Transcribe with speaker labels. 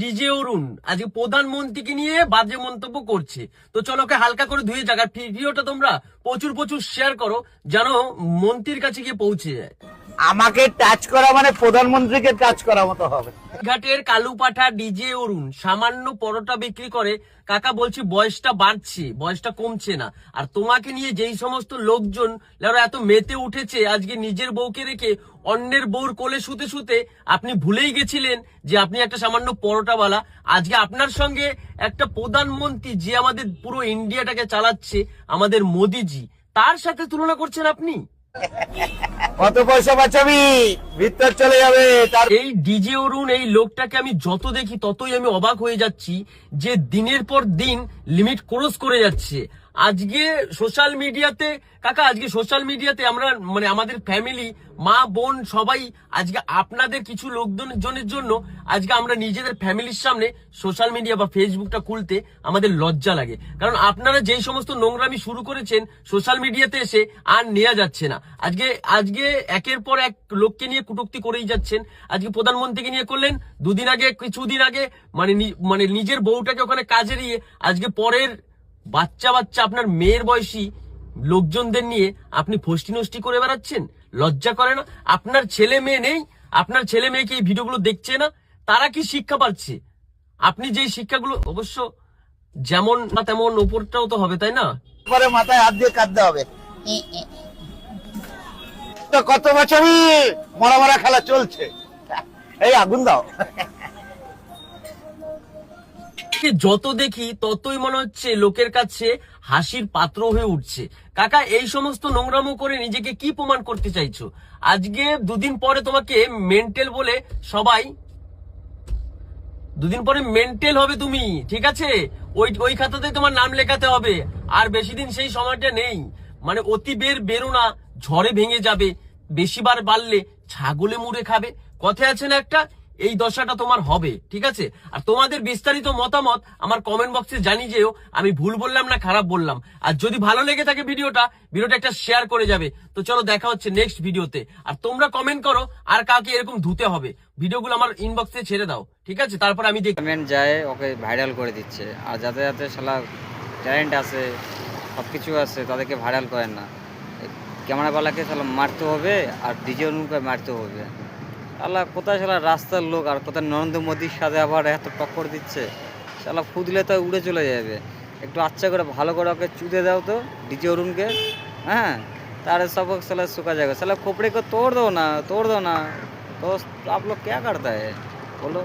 Speaker 1: DJ অরুণ আজকে প্রধানমন্ত্রীকে নিয়ে বাজে মন্তব্য করছে। তো চলো ওকে হালকা করে ধুয়ে যাক, আর ভিডিওটা তোমরা প্রচুর প্রচুর শেয়ার করো যেন মন্ত্রীর কাছে গিয়ে পৌঁছে যায়।
Speaker 2: আমাকে টাচ করা মানে প্রধানমন্ত্রীকে টাচ করা মতো হবে।
Speaker 1: ঘাটের কালু পাঠা ডিজে অরুণ সামান্য পরোটা বিক্রি করে। কাকা বলছি বয়সটা বাড়ছে, বয়সটা কমছে না। আর তোমাকে নিয়ে যেই সমস্ত লোকজন এত মেতে উঠেছে, আজকে নিজের বউকে রেখে অন্যের বউর কোলে শুতে শুতে আপনি ভুলেই গেছিলেন যে আপনি একটা সামান্য পরোটাওয়ালা। আজকে আপনার সঙ্গে একটা প্রধানমন্ত্রী যে আমাদের পুরো ইন্ডিয়াটাকে চালাচ্ছে, আমাদের মোদিজি, তার সাথে তুলনা করছেন আপনি।
Speaker 2: কত পয়সা বাঁচাবি, ভিতর চলে যাবে।
Speaker 1: এই ডিজে অরুণ এই লোকটাকে আমি যত দেখি ততই আমি অবাক হয়ে যাচ্ছি যে দিনের পর দিন লিমিট ক্রস করে যাচ্ছে। আজকে সোশ্যাল মিডিয়াতে কাকা, আজকে সোশ্যাল মিডিয়াতে আমরা মানে আমাদের ফ্যামিলি, মা বোন সবাই আজকে আপনাদের কিছু লোকজনের জন্য আজকে আমরা নিজেদের ফ্যামিলির সামনে সোশ্যাল মিডিয়া বা ফেসবুকটা খুলতে আমাদের লজ্জা লাগে। কারণ আপনারা যেই সমস্ত নোংরামি শুরু করেছেন সোশ্যাল মিডিয়াতে এসে আর নেওয়া যাচ্ছে না। আজকে আজকে একের পর এক লোককে নিয়ে কটূক্তি করেই যাচ্ছেন। আজকে প্রধানমন্ত্রীকে নিয়ে করলেন, কিছুদিন আগে মানে নিজের বউটাকে ওখানে কাজে দিয়ে আজকে পরের বাচ্চা আপনার মেয়ের বয়সী লোকজনদের নিয়ে আপনি ফষ্টি নষ্টি করে বেড়াচ্ছেন। লজ্জা করে না? আপনার ছেলে মেয়ে নেই? আপনার ছেলে মেয়েকে এই ভিডিওগুলো দেখছে না? তারা কি শিক্ষা পাচ্ছে? আপনি যেই শিক্ষাগুলো, অবশ্য যেমন না তেমন ওপরটাও তো হবে, তাই না?
Speaker 2: পরে মাথায় হাত দিয়ে কাঁদতে হবে। তো কত বছরই মরা মরা খেলা চলছে। এই আগুন দাও।
Speaker 1: যত দেখি ততই মনে হচ্ছে লোকের কাছে হাসির পাত্র হয়ে উঠছে। কাকা, এই সমস্ত নোংরামো করে নিজেকে কি প্রমাণ করতে চাইছো? আজকে দুদিন পরে তোমাকে মেন্টাল বলে সবাই, দুদিন পরে মেন্টাল হবে তুমি, ঠিক আছে? ওই খাতাতে তোমার নাম লেখাতে হবে। আর বেশি দিন সেই সময়টা নেই। মানে অতি বেরো না, ঝড়ে ভেঙে যাবে। বেশিবার বাড়লে ছাগলে মুড়ে খাবে, কথায় আছে না একটা? এই দশাটা তোমার হবে, ঠিক আছে? আর তোমাদের বিস্তারিত মতামত আমার কমেন্ট বক্সে জানিয়ে যেও আমি ভুল বললাম না খারাপ বললাম। আর যদি ভালো লেগে থাকে ভিডিওটা একটা শেয়ার করে যাবে। তো চলো দেখা হচ্ছে নেক্সট ভিডিওতে। আর তোমরা কমেন্ট করো আর কাউকে এরকম ধুতে হবে, ভিডিওগুলো আমার ইনবক্সে ছেড়ে দাও, ঠিক আছে? তারপর আমি দেখি।
Speaker 3: কমেন্ট যায় ওকে ভাইরাল করে দিচ্ছে। আর যাতে যাতে শালা ট্যালেন্ট আছে, সব কিছু আছে, তাদেরকে ভাইরাল করেন না। ক্যামেরাওয়ালাকে শালা মারতে হবে আর ডিজে অনুকে মারতে হবে। শালা কোথায় শালা রাস্তার লোক আর কোথায় নরেন্দ্র মোদির সাথে আবার এত টক্কর দিচ্ছে। শালা ফুদলে তো উড়ে চলে যাবে। একটু আচ্ছা করে ভালো করে ওকে চুদে দাও তো ডিজে অরুণকে, হ্যাঁ? तारे सबक साला सुखा जाएगा। साला खोपड़े को तोड़ दो ना, तो आप लोग क्या करता है बोलो।